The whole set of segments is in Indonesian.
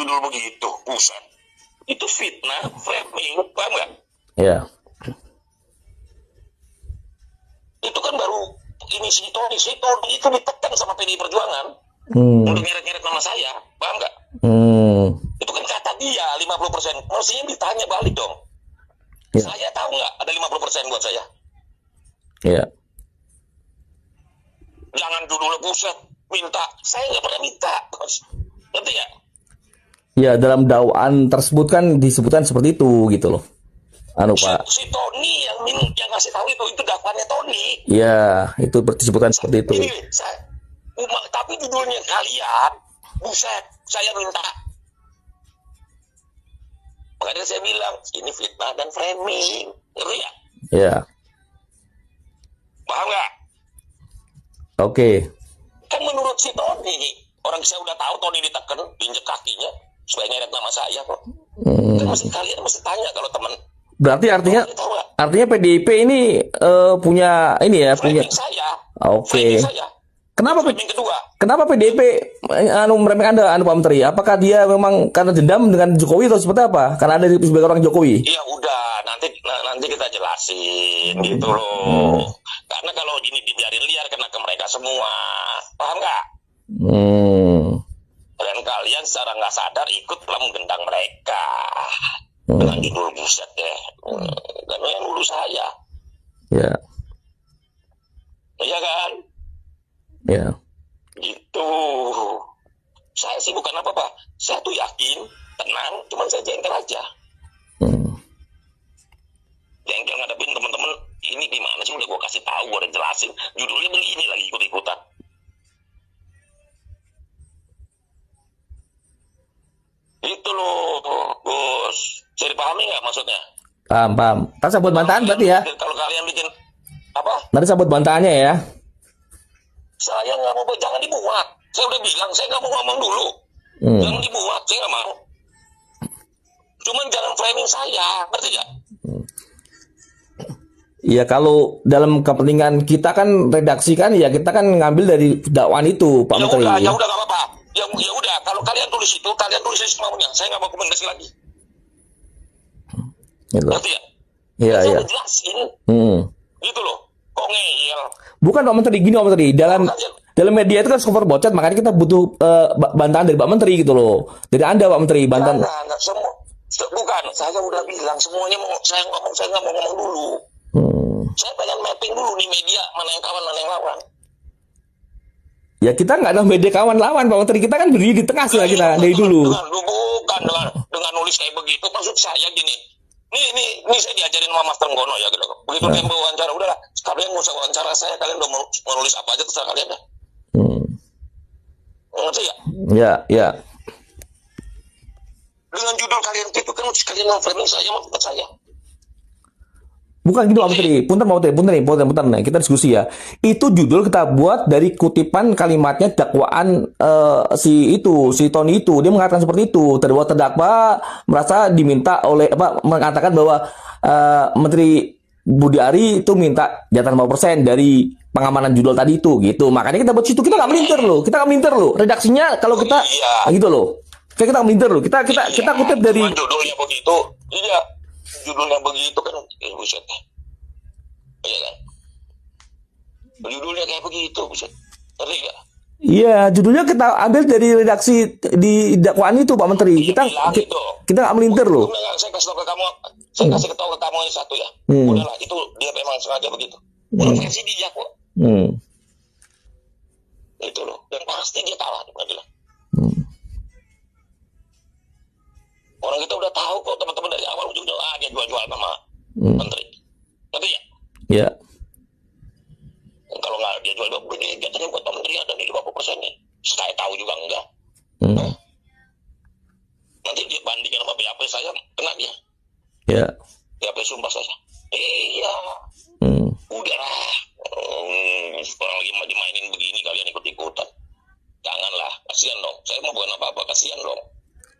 judul begitu, buset. Itu fitnah, framing, paham nggak? Iya. Itu kan baru ini si Tony itu ditekan sama PDI Perjuangan untuk nyeret-nyeret nama saya, paham nggak? Itu kan kata dia 50%, mestinya ditanya balik dong. Ya. Saya tahu nggak ada 50% buat saya? Iya. Jangan judulnya buset, minta. Saya nggak pernah minta, bos. Ngerti nggak? Ya, dalam dakwaan tersebut kan disebutkan seperti itu gitu loh. Pak. Si Tony yang ngasih tahu itu dakwaannya Tony. Iya, itu disebutkan seperti itu. Ini, tapi judulnya kalian, buset, saya minta. Makanya saya bilang, ini fitnah dan framing. Ngerti ya? Iya. Paham nggak? Oke. Kan menurut si Tony, orang saya udah tahu Tony ditekan, injek kakinya, supaya nyeret nama saya kok. Kan kalian mesti tanya kalau teman. Berarti artinya PDIP ini punya ini ya, punya saya. Oke. Kedua. Kenapa PDIP meremehkan Anda, Pak Menteri? Apakah dia memang karena dendam dengan Jokowi atau seperti apa? Karena ada sebagai orang Jokowi? Iya udah, nanti kita jelasin gitu loh. Karena kalau gini dibiarin liar kena ke mereka semua, paham nggak? Dan kalian secara nggak sadar ikut dalam menggendang mereka dengan judul buset deh. Dan yang dulu saya. Ya. Iya kan? Ya. Gitu. Saya sih bukan apa-apa. Saya tuh yakin, tenang, cuman saya jengkel aja. Jengkel ngadepin teman-teman, ini gimana sih, udah gue kasih tahu, gue udah jelasin. Judulnya begini lagi ikut-ikutan. Itu loh, Gus. Saya dipahami nggak maksudnya? Paham. Nanti saya buat bantahan berarti ya? Kalau kalian bikin apa? Nanti saya buat bantahannya ya? Saya nggak mau, jangan dibuat. Saya udah bilang, saya nggak mau ngomong dulu. Jangan dibuat, saya nggak mau. Cuman jangan framing saya, ngerti nggak? Ya kalau dalam kepentingan kita kan redaksi kan ya kita kan ngambil dari dakwaan itu Pak Menteri. Ya udah nggak apa-apa. Ya udah, kalau kalian tulis itu, kalian tulis semaunya. Saya nggak mau komentasi lagi. Ngerti ya? Iya. Saya udah jelasin. Gitu loh. Kok ngeyel? Bukan Pak Menteri, gini Pak Menteri. Dalam media itu kan super bocet, makanya kita butuh bantahan dari Pak Menteri gitu loh. Dari Anda Pak Menteri, bantahan. Enggak, semua. Bukan, saya udah bilang semuanya saya nggak mau ngomong dulu. Saya pengen mapping dulu nih media, mana yang kawan, mana yang lawan. Ya kita nggak ada media kawan lawan Pak Menteri, kita kan berdiri di tengah sih kita dari dulu. Bukan dengan nulis kayak begitu, maksud saya gini. Ini saya diajarin sama Mas Tenggono ya gitu. Begitu tempo wawancara, udahlah, kalian nggak usah wawancara saya, kalian udah mau nulis apa aja terserah kalian dah. Ngerti ya? Ya. Dengan judul kalian itu kan kalian nge-framing saya, maksud saya. Bukan gitu Pak Menteri, punten nih, kita diskusi ya. Itu judul kita buat dari kutipan kalimatnya dakwaan si Tony itu. Dia mengatakan seperti itu. Terdakwa merasa diminta mengatakan bahwa Menteri Budi Ari itu minta jatah 50% dari pengamanan judul tadi itu gitu. Makanya kita buat situ, kita nggak melintir loh. Redaksinya kalau kita gitu loh. Kita nggak melintir loh. Kita kutip dari judulnya begitu. Iya. Judulnya begitu kan, buset. Iya kan? Judulnya kayak begitu, buset. Ngerti gak? Iya, judulnya kita ambil dari redaksi di dakwaan itu Pak Menteri. Kita nggak melintir loh. Saya kasih tahu ke kamu, yang satu ya. Udahlah, itu dia memang sengaja begitu. Udah versi dia kok. Itu loh, dan pasti dia kalah di pengadilan. Orang kita udah tahu kok, teman-teman dari awal juga dia jual-jual nama Menteri. Ngerti ya? Iya. Kalau nggak dia jual, dia jatuhnya buat Pak Menteri ada nih 50% nih. Saya tahu juga enggak. Nanti dia bandingin sama BAP saya, kena dia. Iya. BAP sumpah saya. Iya. Udahlah. Orang lagi dimainin begini, kalian ikut-ikutan. Janganlah, kasihan dong. Saya mau bukan apa-apa, kasihan dong.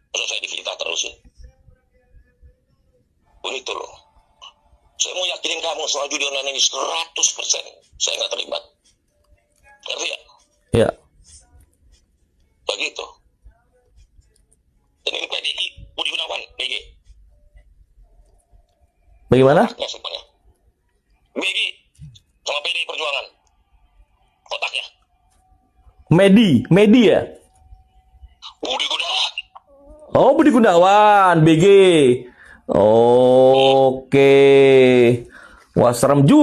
Terus saya difitnah terus ya. Begitu loh. Saya mau yakinin kamu soal judi online ini 100%. Saya nggak terlibat. Ngerti ya? Iya. Begitu. Dan ini Bagaimana? Ya, sumpahnya. BG sama PDI Perjuangan. Kotaknya. Medi ya? Budi Gunawan. Oh, Budi Gunawan, BG. Oke. Wah, serem juga.